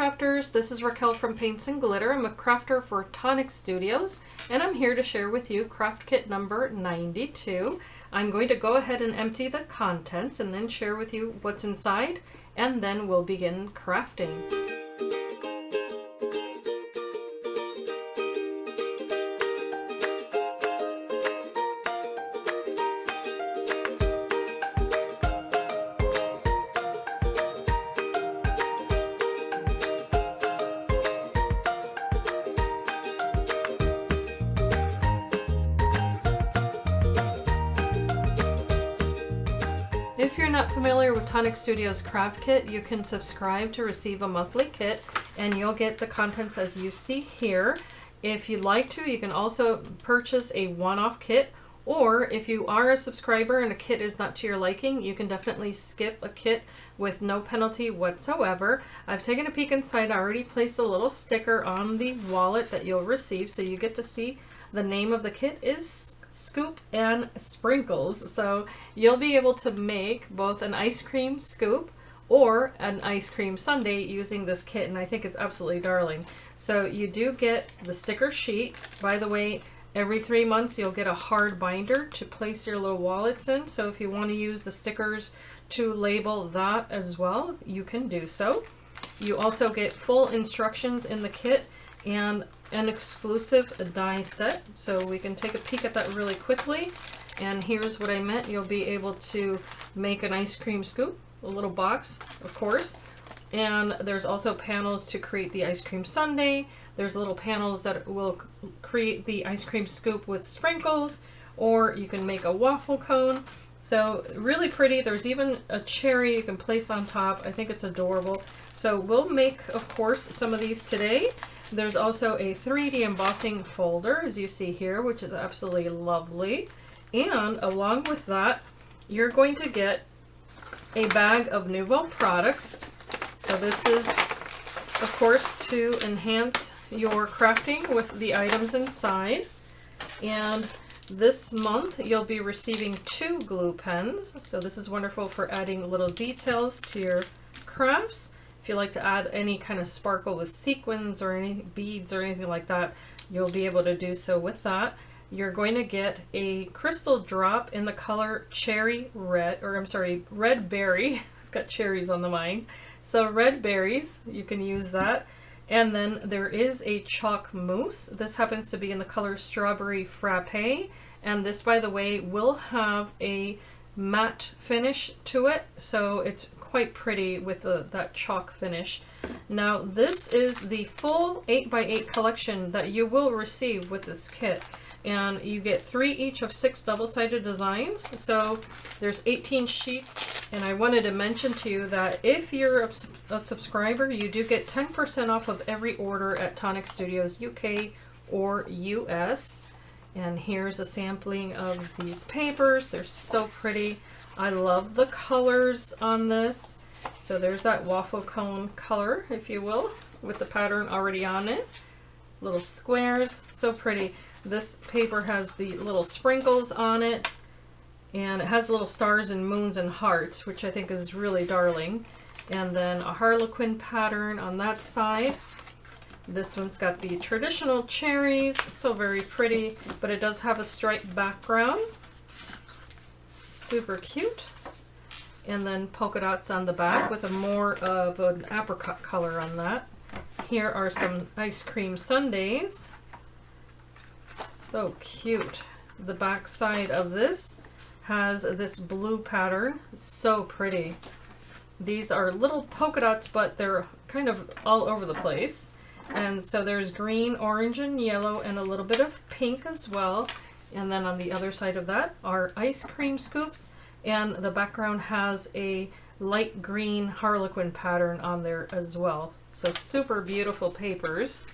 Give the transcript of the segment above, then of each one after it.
crafters, this is Raquel from Paints and Glitter. I'm a crafter for Tonic Studios, and I'm here to share with you craft kit number 92. I'm going to go ahead and empty the contents and then share with you what's inside, and then we'll begin crafting. If you're not familiar with Tonic Studios Craft Kit, you can subscribe to receive a monthly kit and you'll get the contents as you see here. If you'd like to, you can also purchase a one-off kit, or if you are a subscriber and a kit is not to your liking, you can definitely skip a kit with no penalty whatsoever. I've taken a peek inside. I already placed a little sticker on the wallet that you'll receive, so you get to see the name of the kit is Scoop and Sprinkles. So you'll be able to make both an ice cream scoop or an ice cream sundae using this kit, and I think it's absolutely darling. So you do get the sticker sheet. By the way, every 3 months you'll get a hard binder to place your little wallets in, so if you want to use the stickers to label that as well, you can do so. You also get full instructions in the kit and an exclusive die set, so we can take a peek at that really quickly. And here's what I meant. You'll be able to make an ice cream scoop, a little box of course, and there's also panels to create the ice cream sundae. There's little panels that will create the ice cream scoop with sprinkles, or you can make a waffle cone. So really pretty. There's even a cherry you can place on top. I think it's adorable. So we'll make, of course, some of these today. There's also a 3D embossing folder, as you see here, which is absolutely lovely. And along with that, you're going to get a bag of Nouveau products. So this is, of course, to enhance your crafting with the items inside. And this month, you'll be receiving 2 glue pens. So this is wonderful for adding little details to your crafts. If you like to add any kind of sparkle with sequins or any beads or anything like that, you'll be able to do so with that. You're going to get a crystal drop in the color cherry red, or I'm sorry, red berry. I've got cherries on the mind. So red berries, you can use that. And then there is a chalk mousse. This happens to be in the color strawberry frappe. And this, by the way, will have a matte finish to it. So it's quite pretty with that chalk finish. Now this is the full 8x8 collection that you will receive with this kit, and you get 3 each of 6 double-sided designs. So there's 18 sheets, and I wanted to mention to you that if you're a subscriber, you do get 10% off of every order at Tonic Studios UK or US. And here's a sampling of these papers. They're so pretty. I love the colors on this. So there's that waffle cone color, if you will, with the pattern already on it. Little squares, so pretty. This paper has the little sprinkles on it, and it has little stars and moons and hearts, which I think is really darling. And then a harlequin pattern on that side. This one's got the traditional cherries, so very pretty, but it does have a striped background. Super cute. And then polka dots on the back with a more of an apricot color on that. Here are some ice cream sundaes. So cute. The back side of this has this blue pattern. So pretty. These are little polka dots, but they're kind of all over the place. And so there's green, orange, and yellow, and a little bit of pink as well. And then on the other side of that are ice cream scoops, and the background has a light green harlequin pattern on there as well. So super beautiful papers.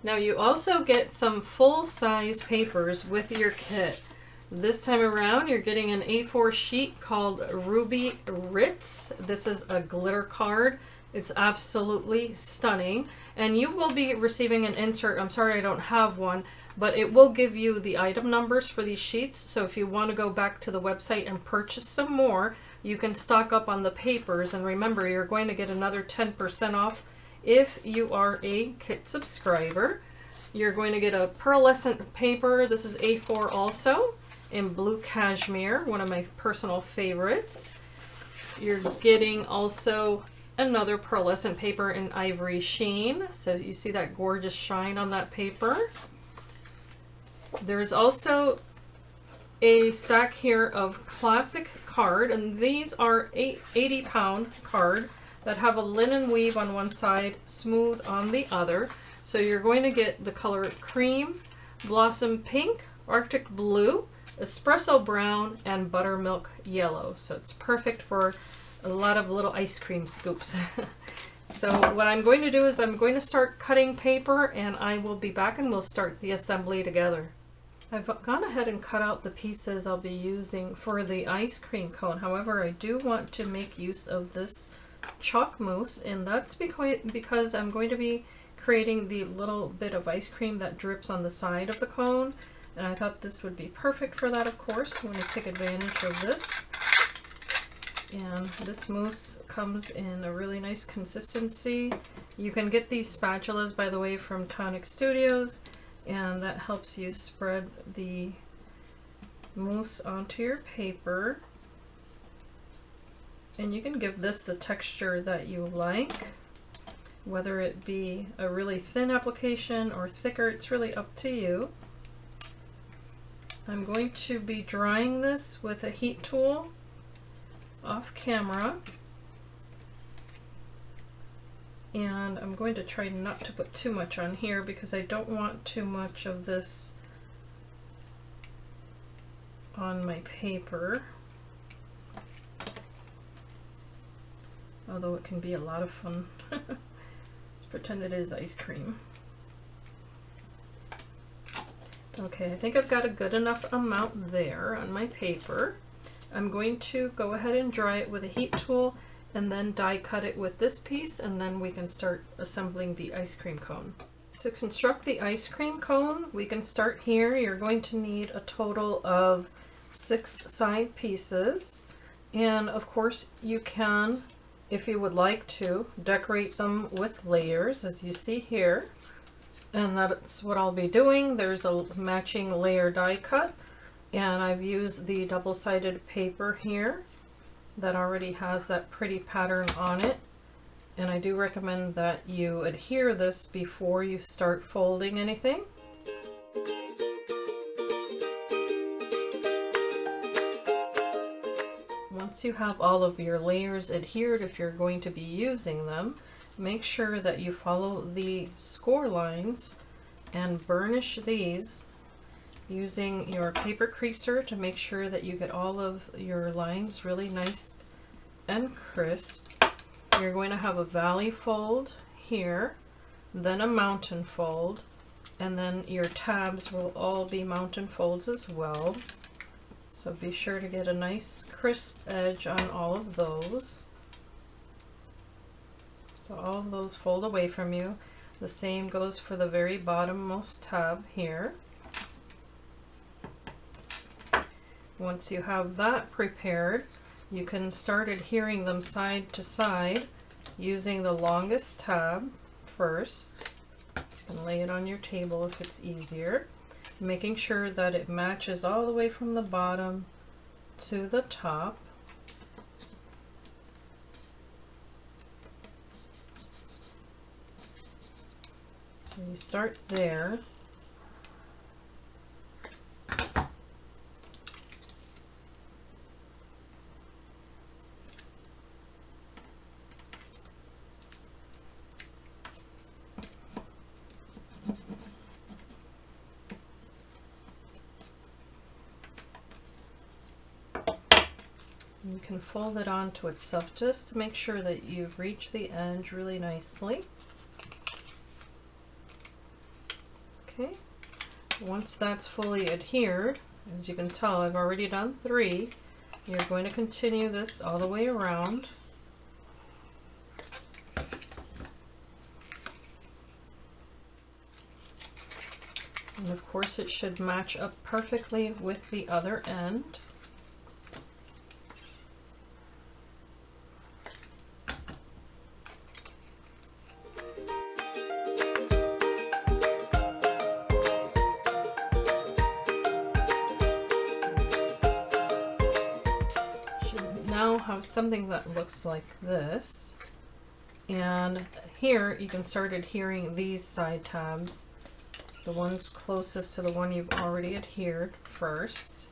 Now you also get some full-size papers with your kit. This time around you're getting an A4 sheet called Ruby Ritz. This is a glitter card. It's absolutely stunning, and you will be receiving an insert. I'm sorry I don't have one, but it will give you the item numbers for these sheets. So if you want to go back to the website and purchase some more, you can stock up on the papers. And remember, you're going to get another 10% off If you are a kit subscriber, you're going to get a pearlescent paper. This is A4 also, in blue cashmere, one of my personal favorites. You're getting also another pearlescent paper in ivory sheen. So you see that gorgeous shine on that paper. There's also a stack here of classic card, and these are 80-pound card that have a linen weave on one side, smooth on the other. So you're going to get the color cream, blossom pink, arctic blue, espresso brown, and buttermilk yellow. So it's perfect for a lot of little ice cream scoops. So what I'm going to do is I'm going to start cutting paper, and I will be back and we'll start the assembly together. I've gone ahead and cut out the pieces I'll be using for the ice cream cone. However, I do want to make use of this chalk mousse, and that's because I'm going to be creating the little bit of ice cream that drips on the side of the cone, and I thought this would be perfect for that. Of course, I'm going to take advantage of this. And this mousse comes in a really nice consistency. You can get these spatulas, by the way, from Tonic Studios, and that helps you spread the mousse onto your paper. And you can give this the texture that you like, whether it be a really thin application or thicker, it's really up to you. I'm going to be drying this with a heat tool off camera, and I'm going to try not to put too much on here because I don't want too much of this on my paper, although it can be a lot of fun. Let's pretend it is ice cream. Okay, I think I've got a good enough amount there on my paper. I'm going to go ahead and dry it with a heat tool and then die cut it with this piece, and then we can start assembling the ice cream cone. To construct the ice cream cone, we can start here. You're going to need a total of 6 side pieces, and of course you can, if you would like to, decorate them with layers as you see here, and that's what I'll be doing. There's a matching layer die cut, and I've used the double-sided paper here that already has that pretty pattern on it, and I do recommend that you adhere this before you start folding anything. Once you have all of your layers adhered, if you're going to be using them, make sure that you follow the score lines and burnish these using your paper creaser to make sure that you get all of your lines really nice and crisp. You're going to have a valley fold here, then a mountain fold, and then your tabs will all be mountain folds as well. So be sure to get a nice crisp edge on all of those. So all of those fold away from you. The same goes for the very bottommost tab here. Once you have that prepared, you can start adhering them side to side using the longest tab first. You can lay it on your table if it's easier, making sure that it matches all the way from the bottom to the top. So you start there. You can fold it onto itself just to make sure that you've reached the edge really nicely. Okay, once that's fully adhered, as you can tell, I've already done 3. You're going to continue this all the way around. And of course it should match up perfectly with the other end. have something that looks like this. And here you can start adhering these side tabs, the ones closest to the one you've already adhered first,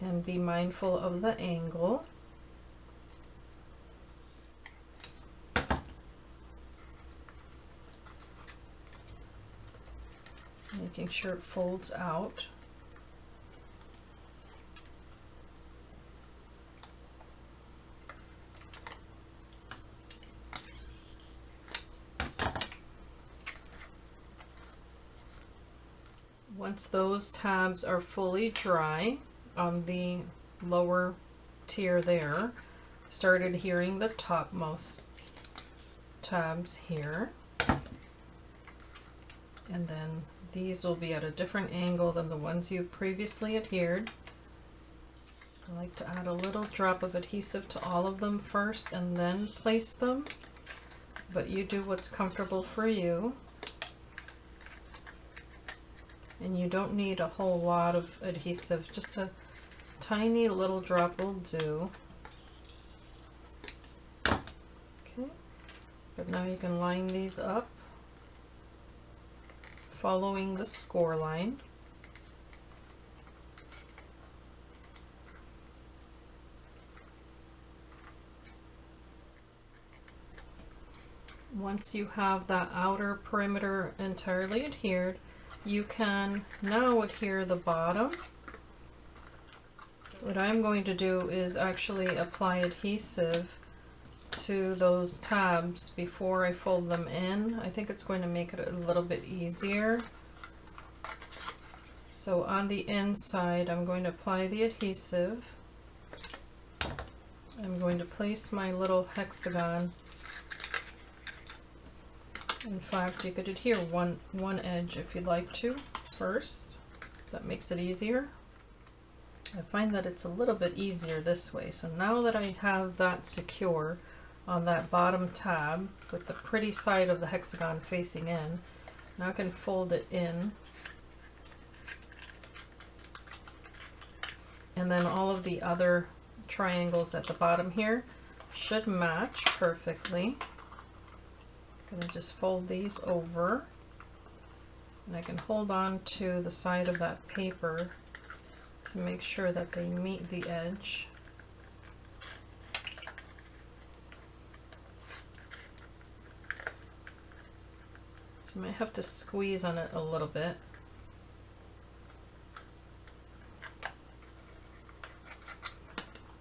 and be mindful of the angle. Making sure it folds out. Once those tabs are fully dry on the lower tier there, start adhering the topmost tabs here. And then these will be at a different angle than the ones you previously adhered. I like to add a little drop of adhesive to all of them first and then place them, but you do what's comfortable for you. And you don't need a whole lot of adhesive, just a tiny little drop will do. Okay, but now you can line these up following the score line. Once you have that outer perimeter entirely adhered, you can now adhere the bottom. So what I'm going to do is actually apply adhesive to those tabs before I fold them in. I think it's going to make it a little bit easier. So on the inside, I'm going to apply the adhesive. I'm going to place my little hexagon. In fact, you could adhere one edge if you'd like to first. That makes it easier. I find that it's a little bit easier this way. So now that I have that secure on that bottom tab with the pretty side of the hexagon facing in, now I can fold it in. And then all of the other triangles at the bottom here should match perfectly. I'm going to just fold these over, and I can hold on to the side of that paper to make sure that they meet the edge. So you might have to squeeze on it a little bit.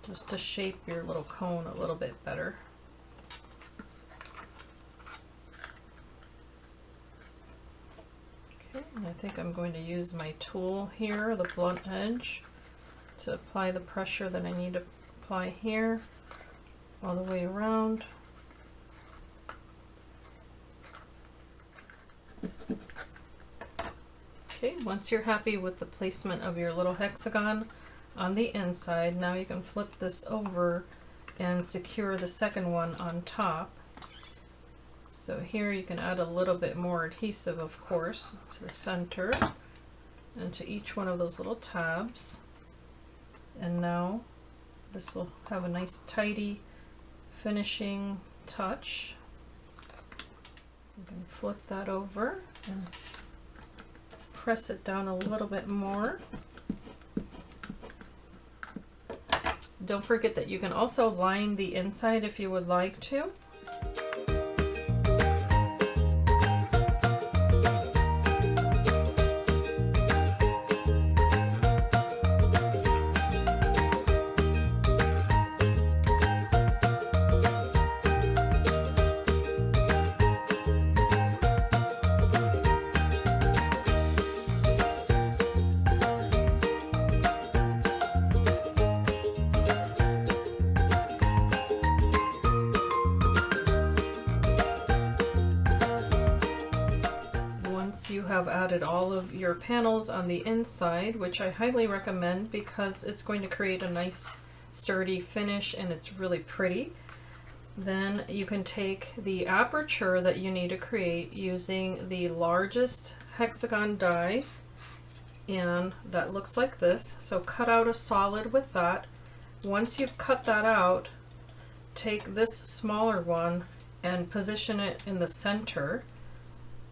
Just to shape your little cone a little bit better. I think I'm going to use my tool here, the blunt edge, to apply the pressure that I need to apply here all the way around. Okay, once you're happy with the placement of your little hexagon on the inside, now you can flip this over and secure the second one on top. So here you can add a little bit more adhesive, of course, to the center and to each one of those little tabs. And now this will have a nice tidy finishing touch. You can flip that over and press it down a little bit more. Don't forget that you can also line the inside if you would like to. You have added all of your panels on the inside, which I highly recommend because it's going to create a nice sturdy finish and it's really pretty. Then you can take the aperture that you need to create using the largest hexagon die, and that looks like this. So cut out a solid with that Once you've cut that out, take this smaller one and position it in the center.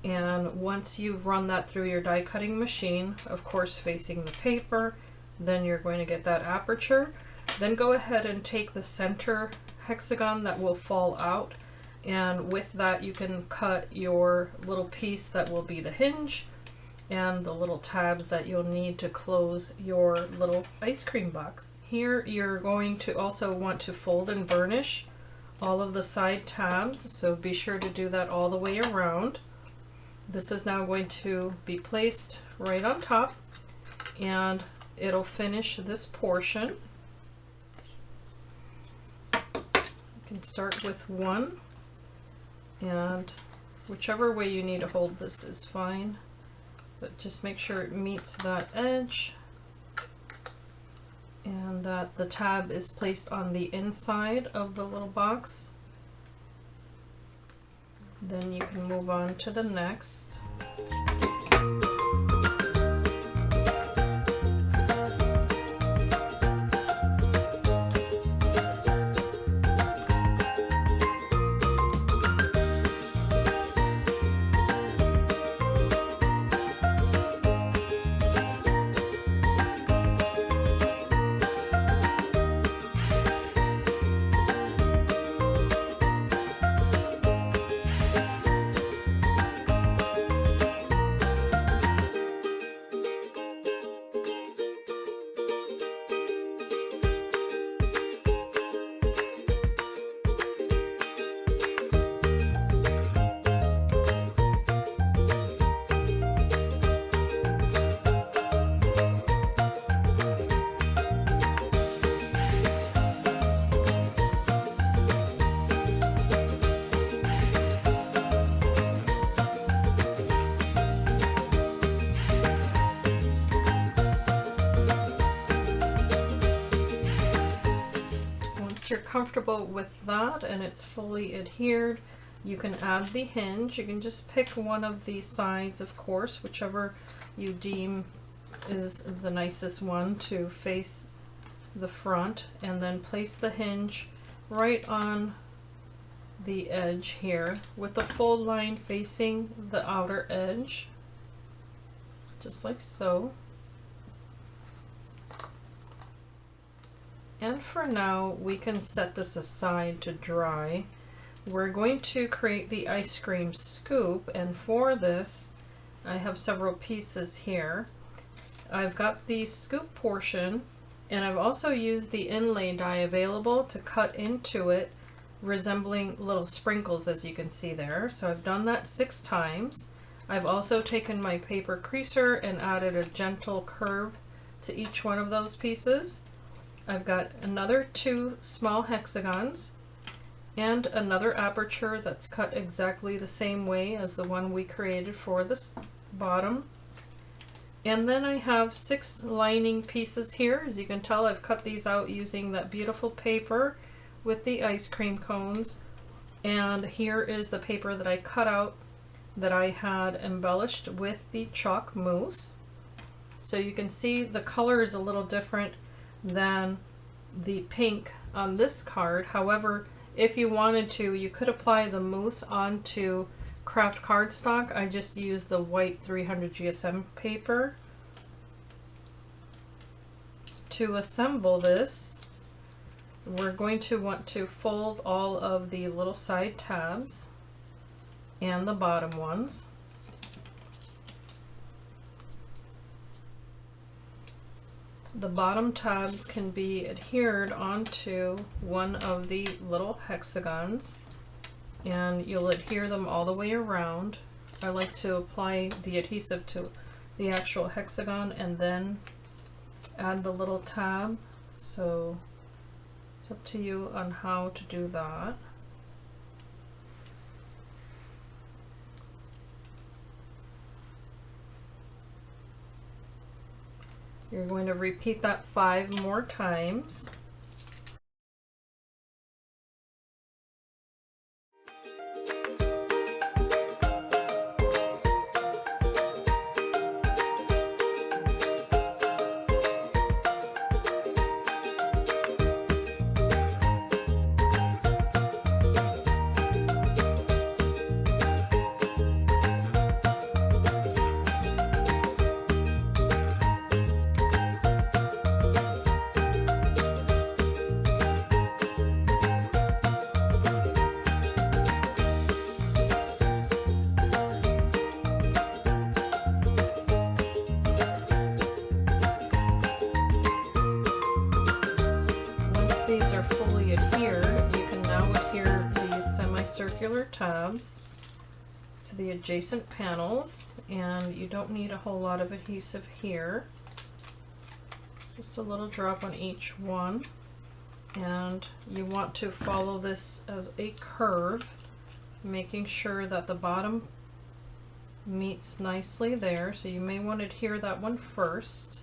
And once you've run that through your die cutting machine, of course facing the paper, then you're going to get that aperture. Then go ahead and take the center hexagon that will fall out, and with that you can cut your little piece that will be the hinge and the little tabs that you'll need to close your little ice cream box. Here you're going to also want to fold and burnish all of the side tabs, so be sure to do that all the way around. This is now going to be placed right on top, and it'll finish this portion. You can start with one, and whichever way you need to hold this is fine, but just make sure it meets that edge and that the tab is placed on the inside of the little box. Then you can move on to the next. You're comfortable with that and it's fully adhered, you can add the hinge. You can just pick one of the sides, of course, whichever you deem is the nicest one to face the front, and then place the hinge right on the edge here with the fold line facing the outer edge, just like so. And for now, we can set this aside to dry. We're going to create the ice cream scoop, and for this, I have several pieces here. I've got the scoop portion, and I've also used the inlay die available to cut into it, resembling little sprinkles, as you can see there. So I've done that 6 times. I've also taken my paper creaser and added a gentle curve to each one of those pieces. I've got another 2 small hexagons and another aperture that's cut exactly the same way as the one we created for this bottom. And then I have 6 lining pieces here. As you can tell, I've cut these out using that beautiful paper with the ice cream cones. And here is the paper that I cut out that I had embellished with the chalk mousse. So you can see the color is a little different than the pink on this card. However, if you wanted to, you could apply the mousse onto craft cardstock. I just used the white 300 GSM paper. To assemble this, we're going to want to fold all of the little side tabs and the bottom ones. The bottom tabs can be adhered onto one of the little hexagons, and you'll adhere them all the way around. I like to apply the adhesive to the actual hexagon and then add the little tab, so it's up to you on how to do that. You're going to repeat that 5 more times. circular tabs to the adjacent panels, and you don't need a whole lot of adhesive here. Just a little drop on each one, and you want to follow this as a curve, making sure that the bottom meets nicely there. So you may want to adhere that one first.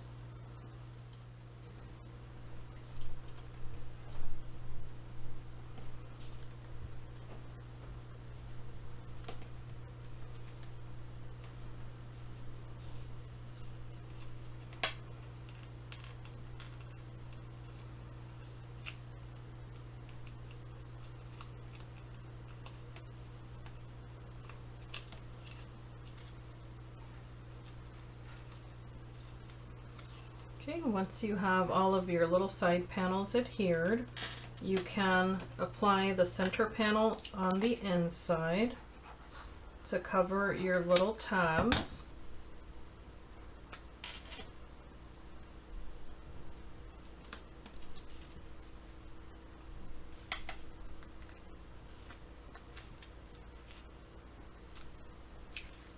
Okay, once you have all of your little side panels adhered, you can apply the center panel on the inside to cover your little tabs.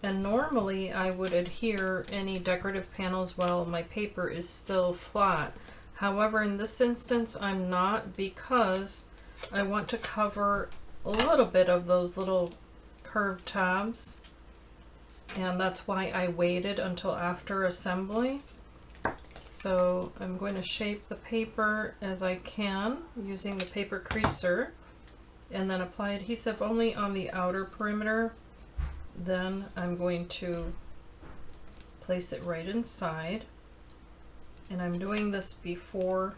And normally I would adhere any decorative panels while my paper is still flat. However, in this instance I'm not, because I want to cover a little bit of those little curved tabs, and that's why I waited until after assembly. So I'm going to shape the paper as I can using the paper creaser, and then apply adhesive only on the outer perimeter. Then I'm going to place it right inside, and I'm doing this before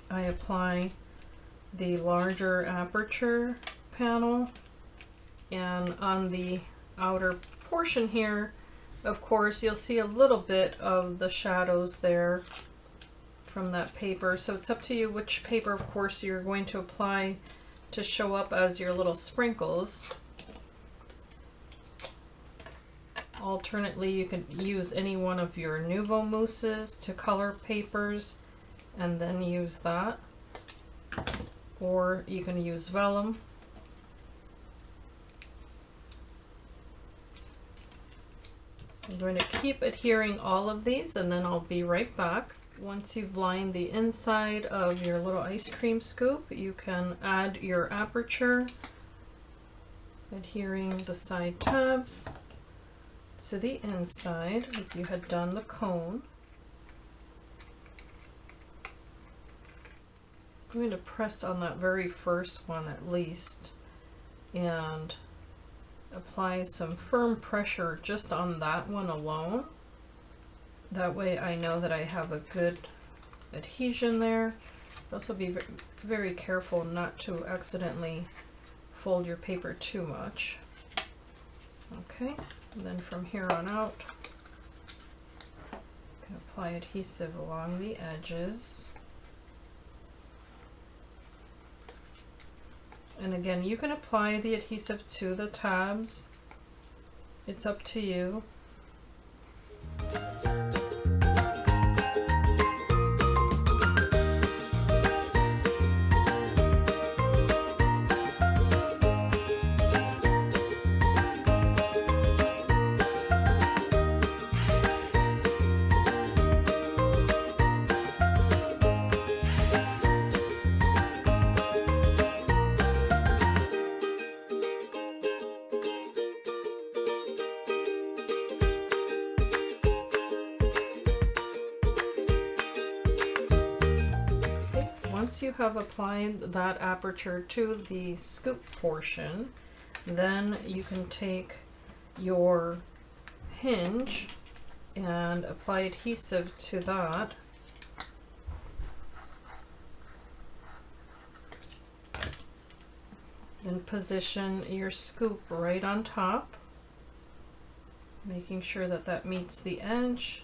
I apply the larger aperture panel. And on the outer portion here, of course, you'll see a little bit of the shadows there from that paper. So it's up to you which paper, of course, you're going to apply to show up as your little sprinkles. Alternately, you can use any one of your Nuvo mousses to color papers and then use that, or you can use vellum. So I'm going to keep adhering all of these, and then I'll be right back. Once you've lined the inside of your little ice cream scoop, you can add your aperture, adhering the side tabs to the inside as you had done the cone. I'm going to press on that very first one at least and apply some firm pressure just on that one alone. That way I know that I have a good adhesion there. Also be very careful not to accidentally fold your paper too much. Okay. And then from here on out, you can apply adhesive along the edges. And again, you can apply the adhesive to the tabs. It's up to you. Once you have applied that aperture to the scoop portion, then you can take your hinge and apply adhesive to that. Then position your scoop right on top, making sure that that meets the edge.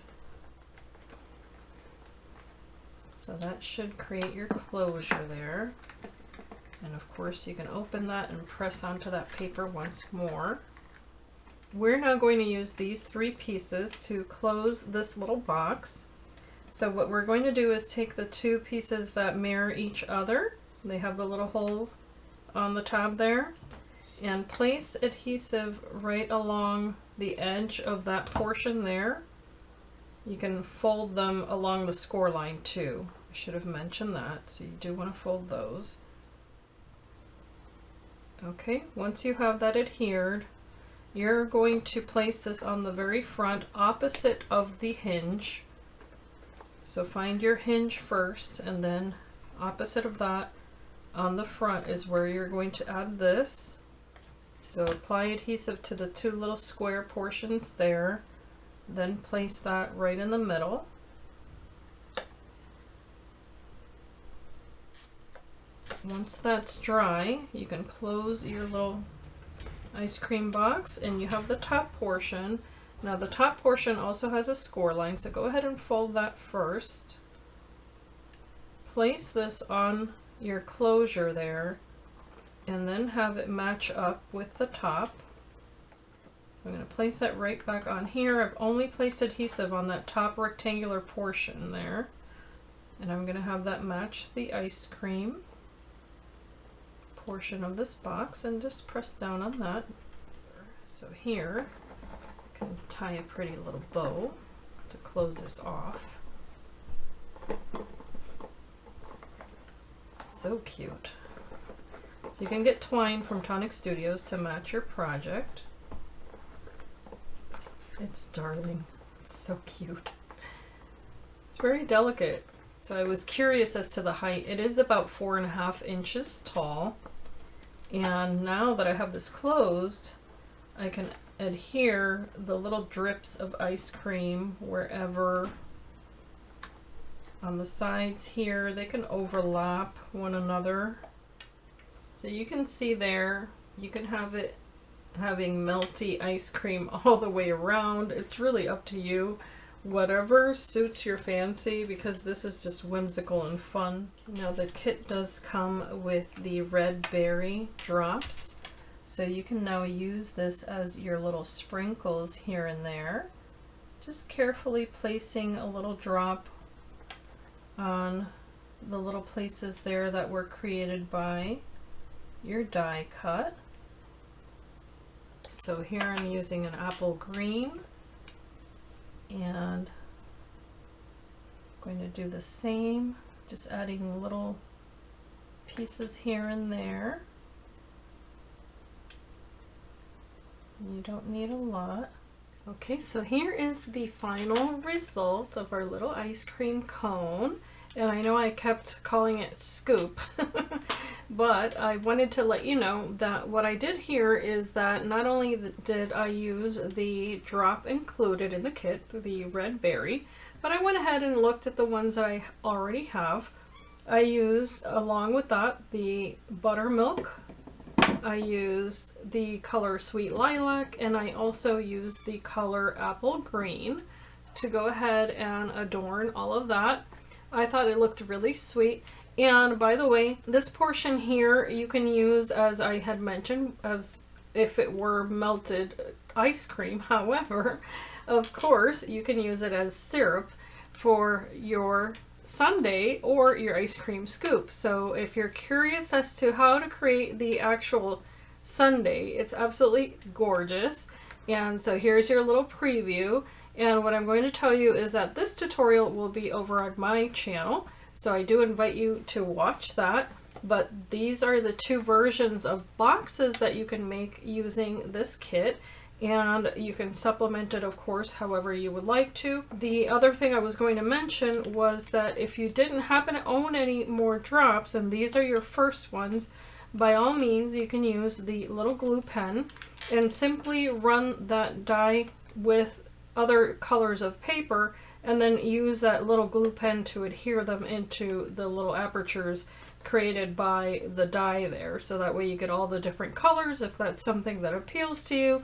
So that should create your closure there. And of course you can open that and press onto that paper once more. We're now going to use these 3 pieces to close this little box. So what we're going to do is take the 2 pieces that mirror each other. They have the little hole on the tab there. and place adhesive right along the edge of that portion there. You can fold them along the score line too. I should have mentioned that, so you do want to fold those. Okay, once you have that adhered, you're going to place this on the very front opposite of the hinge. So find your hinge first, and then opposite of that on the front is where you're going to add this. So apply adhesive to the two little square portions there, then place that right in the middle. Once that's dry, you can close your little ice cream box and you have the top portion. Now the top portion also has a score line, so go ahead and fold that first. Place this on your closure there and then have it match up with the top. So I'm going to place that right back on here. I've only placed adhesive on that top rectangular portion there, and I'm going to have that match the ice cream portion of this box and just press down on that. So here I can tie a pretty little bow to close this off. So cute. So you can get twine from Tonic Studios to match your project. It's darling. It's so cute. It's very delicate. So I was curious as to the height. It is about 4.5 inches tall. And now that I have this closed, I can adhere the little drips of ice cream wherever on the sides here. They can overlap one another. So you can see there, you can have it having melty ice cream all the way around. It's really up to you. Whatever suits your fancy, because this is just whimsical and fun. Now the kit does come with the red berry drops, so you can now use this as your little sprinkles here and there. Just carefully placing a little drop on the little places there that were created by your die cut. So here I'm using an apple green, and I'm going to do the same, just adding little pieces here and there. You don't need a lot. Okay, so here is the final result of our little ice cream cone. And I know I kept calling it scoop, but I wanted to let you know that what I did here is that not only did I use the drop included in the kit, the red berry, but I went ahead and looked at the ones that I already have. I used, along with that, the buttermilk. I used the color Sweet Lilac, and I also used the color Apple Green to go ahead and adorn all of that. I thought it looked really sweet. And by the way, this portion here you can use, as I had mentioned, as if it were melted ice cream. However, of course, you can use it as syrup for your sundae or your ice cream scoop. So if you're curious as to how to create the actual sundae, it's absolutely gorgeous. And so here's your little preview. And what I'm going to tell you is that this tutorial will be over on my channel, so I do invite you to watch that. But these are the two versions of boxes that you can make using this kit, and you can supplement it, of course, however you would like to. The other thing I was going to mention was that if you didn't happen to own any more drops, and these are your first ones, by all means you can use the little glue pen and simply run that die with other colors of paper, and then use that little glue pen to adhere them into the little apertures created by the die there, so that way you get all the different colors if that's something that appeals to you.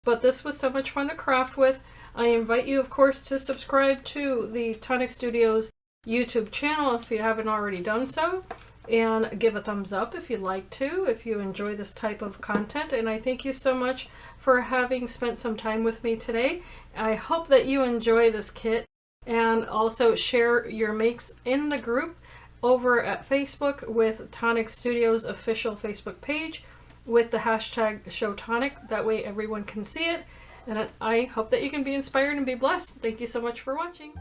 But this was so much fun to craft with. I invite you, of course, to subscribe to the Tonic Studios YouTube channel if you haven't already done so, and give a thumbs up if you'd like to, if you enjoy this type of content. And I thank you so much for having spent some time with me today. I hope that you enjoy this kit, and also share your makes in the group over at Facebook with Tonic Studios official Facebook page. with the hashtag show tonic. That way everyone can see it. And I hope that you can be inspired and be blessed. Thank you so much for watching.